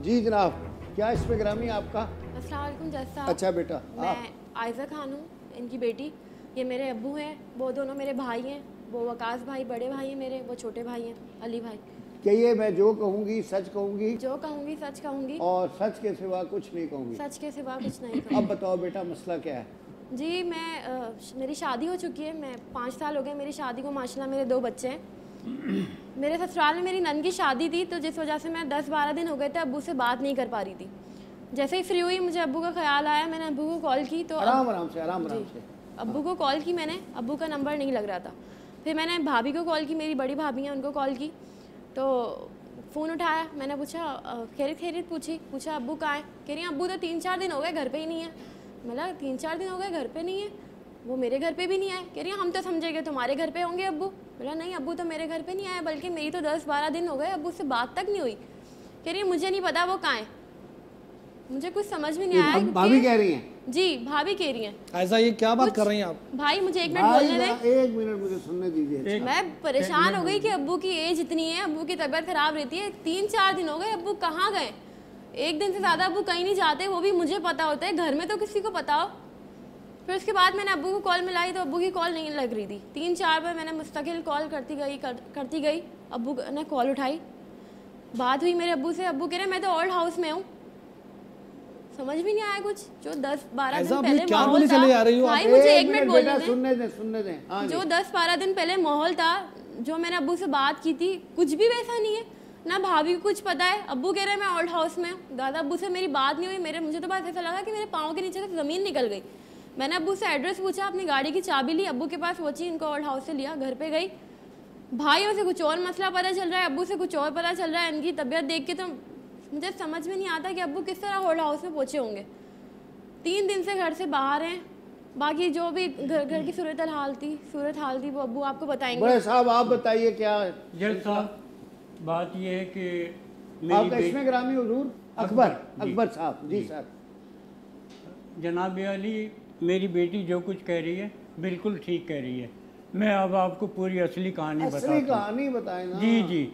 जी जनाब, क्या इसमें ग्रामी आपका? अस्सलाम वालेकुम जज साहब। अच्छा बेटा, मैं आयज़ा खान हूँ, इनकी बेटी। ये मेरे अब्बू हैं, वो दोनों मेरे भाई हैं। वो वकास भाई बड़े भाई हैं मेरे, वो छोटे भाई हैं अली भाई। क्या ये मैं जो कहूँगी सच कहूँगी जो कहूँगी सच कहूँगी, और सच के सिवा कुछ नहीं कहूँगी? सच के सिवा कुछ नहीं अब कहूँगी। बताओ बेटा, मसला क्या है? जी मेरी शादी हो चुकी है, मैं 5 साल हो गए मेरी शादी को, माशाल्लाह मेरे 2 बच्चे हैं। मेरे ससुराल में मेरी नन की शादी थी, तो जिस वजह से मैं 10-12 दिन हो गए थे अब्बू से बात नहीं कर पा रही थी। जैसे ही फ्री हुई मुझे अब्बू का ख्याल आया, मैंने अब्बू को कॉल की तो आराम आराम से अब्बू को कॉल की मैंने, अब्बू का नंबर नहीं लग रहा था। फिर मैंने भाभी को कॉल की, मेरी बड़ी भाभी हैं उनको कॉल की, तो फ़ोन उठाया, मैंने पूछा खैरियत पूछा अब्बू कहाँ है? कह रही हैं अब्बू तो 3-4 दिन हो गए घर पे ही नहीं है। मतलब 3-4 दिन हो गए घर पे नहीं है, वो मेरे घर पे भी नहीं आए। कह रही हैं हम तो समझेंगे तुम्हारे घर पे होंगे अब्बू। बोला नहीं अब्बू तो मेरे घर पे नहीं आए, बल्कि मेरी तो 10-12 दिन हो गए अब्बू से बात तक नहीं हुई। कह रही है मुझे नहीं पता वो कहाँ है, मुझे कुछ समझ में नहीं आया। भाभी कह रही हैं? जी भाभी कह रही हैं। ऐसा ये क्या बात कर रही हैं आप? भाई मुझे एक मिनट बोलने दें। एक मिनट मुझे सुनने दीजिए। मैं परेशान हो गई कि अब्बू की एज इतनी है, अब्बू की तबीयत खराब रहती है, 3-4 दिन हो गए अब्बू कहाँ गए? एक दिन से ज़्यादा अब्बू कहीं नहीं जाते, वो भी मुझे पता होता है, घर में तो किसी को पता हो। फिर उसके बाद मैंने अब्बू को कॉल मिलाई तो अब्बू की कॉल नहीं लग रही थी। 3-4 बार मैंने मुस्तकिल कॉल करती गई, अब्बू ने कॉल उठाई, बात हुई मेरे अब्बू से। अब्बू कह रहे मैं तो ओल्ड हाउस में हूँ। समझ भी नहीं आया कुछ, जो 10-12 दिन पहले क्या माहौल बोले था। चले आ रही हो आप? भाई मुझे एक मिनट बोलने दें। सुनने दें। हाँ जो 10-12 दिन पहले माहौल था, जो मैंने अब्बू से बात की थी, कुछ भी वैसा नहीं है। ना भाभी को कुछ पता है, अब्बू कह रहे हैं मैं ओल्ड हाउस में हूँ। दादा अब्बू से मेरी बात नहीं हुई, मुझे तो बस ऐसा लगा कि मेरे पाँव के नीचे से ज़मीन निकल गई। मैंने अब्बू से एड्रेस पूछा, अपनी गाड़ी की चाबी ली, अब्बू के पास पहुंची, इनको ओल्ड हाउस से लिया, घर पे गई। भाइयों से कुछ और मसला पता चल रहा है, अब्बू से कुछ और पता चल रहा है। इनकी तबीयत देख के तो मुझे समझ में नहीं आता कि अब्बू किस तरह ओल्ड हाउस में पहुँचे होंगे। 3 दिन से घर से बाहर हैं। बाकी जो भी घर की सूरत हाल थी वो अब्बू आपको बताएंगे। बड़े साहब आप बताइए क्या है? जज साहब, बात ये है कि आपका इसमें ग्रामी हुजूर अकबर साहब। जी सर। जनाब अली, मेरी बेटी जो कुछ कह रही है बिल्कुल ठीक कह रही है। मैं अब आपको पूरी असली कहानी बताता हूँ। कहानी बताएं ना। जी,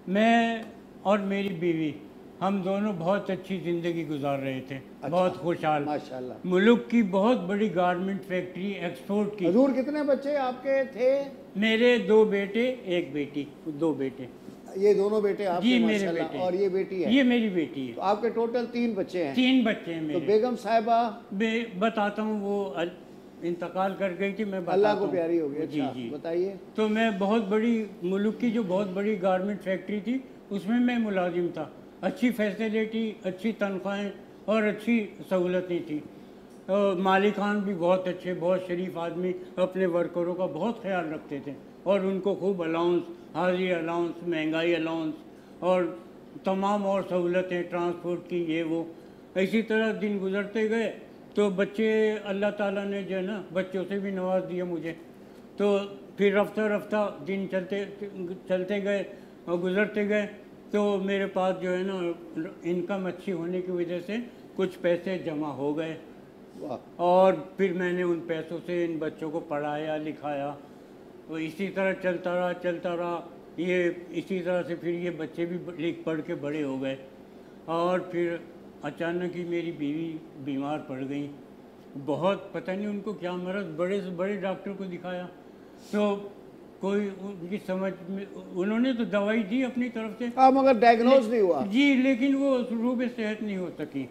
मैं और मेरी बीवी, हम दोनों बहुत अच्छी ज़िंदगी गुजार रहे थे। अच्छा, बहुत खुशहाल, माशाल्लाह। मुल्क की बहुत बड़ी गारमेंट फैक्ट्री एक्सपोर्ट की। हुजूर कितने बच्चे आपके थे? मेरे 2 बेटे 1 बेटी, 2 बेटे। ये दोनों बेटे आपके? जी मेरे बेटे। और ये बेटी है? ये मेरी बेटी है। तो आपके टोटल 3 बच्चे हैं? 3 बच्चे हैं मेरे। तो बेगम साहिबा? बताता हूँ, वो इंतकाल कर गई थी, मैं बताता अल्लाह को हूँ। प्यारी हो गई। जी अच्छा, जी बताइए। तो मैं बहुत बड़ी, मुल्क की जो बहुत बड़ी गारमेंट फैक्ट्री थी उसमें मैं मुलाजिम था। अच्छी फैसिलिटी, अच्छी तनख्वाहें और अच्छी सहूलतें थी। मालिकान भी बहुत अच्छे, बहुत शरीफ आदमी, अपने वर्करों का बहुत ख्याल रखते थे और उनको खूब अलाउंस, हाजिरी अलाउंस, महंगाई अलाउंस और तमाम और सहूलतें, ट्रांसपोर्ट की, ये वो। इसी तरह दिन गुजरते गए तो बच्चे, अल्लाह ताला ने जो है ना बच्चों से भी नवाज दिया मुझे। तो फिर रफ्ता रफ्ता दिन चलते गए और गुजरते गए, तो मेरे पास जो है ना इनकम अच्छी होने की वजह से कुछ पैसे जमा हो गए और फिर मैंने उन पैसों से इन बच्चों को पढ़ाया लिखाया। तो इसी तरह चलता रहा ये। इसी तरह से फिर ये बच्चे भी लिख पढ़ के बड़े हो गए और फिर अचानक ही मेरी बीवी बीमार पड़ गई। बहुत, पता नहीं उनको क्या मर्ज़, बड़े से बड़े डॉक्टर को दिखाया तो कोई उनकी समझ में, उन्होंने तो दवाई दी अपनी तरफ से, मगर डायग्नोज नहीं हुआ। जी, लेकिन वो रूबे सेहत नहीं हो सकी।